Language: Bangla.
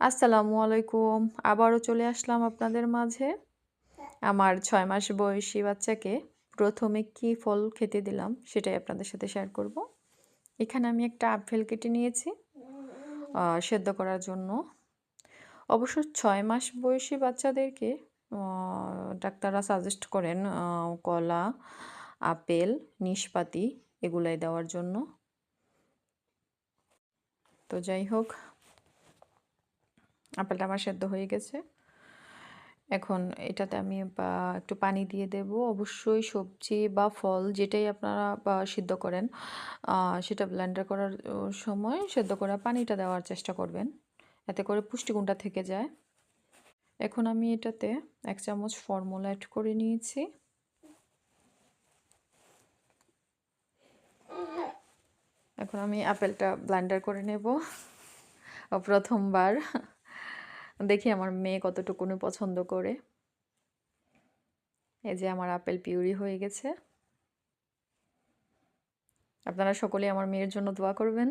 আসসালামু আলাইকুম। আবারও চলে আসলাম আপনাদের মাঝে। আমার ৬ মাস বয়সী বাচ্চাকে ১ম এ কি ফল খেতে দিলাম সেটাই আপনাদের সাথে শেয়ার করব। এখানে আমি একটা আপেল কেটে নিয়েছি সেদ্ধ করার জন্য। অবশ্য ৬ মাস বয়সী বাচ্চাদেরকে আ ডাক্তাররা সাজেস্ট করেন কলা, আপেল, নিশপাতি এগুলাই দেওয়ার জন্য। তো যাই হোক, আপেলটা আমার সেদ্ধ হয়ে গেছে। এখন এটাতে আমি একটু পানি দিয়ে দেব। অবশ্যই সবজি বা ফল যেটাই আপনারা সিদ্ধ করেন, সেটা ব্লেন্ডার করার সময় সেদ্ধ করা পানিটা দেওয়ার চেষ্টা করবেন। এতে করে পুষ্টিগুণটা থেকে যায়। এখন আমি এটাতে ১ চামচ ফর্মুলা এড করে নিয়েছি। এখন আমি আপেলটা ব্লেন্ডার করে নেব। প্রথমবার দেখি আমার মেয়ে কতটুকুনি পছন্দ করে। এই যে আমার আপেল পিউরি হয়ে গেছে। আপনারা সকলেই আমার মেয়ের জন্য দোয়া করবেন।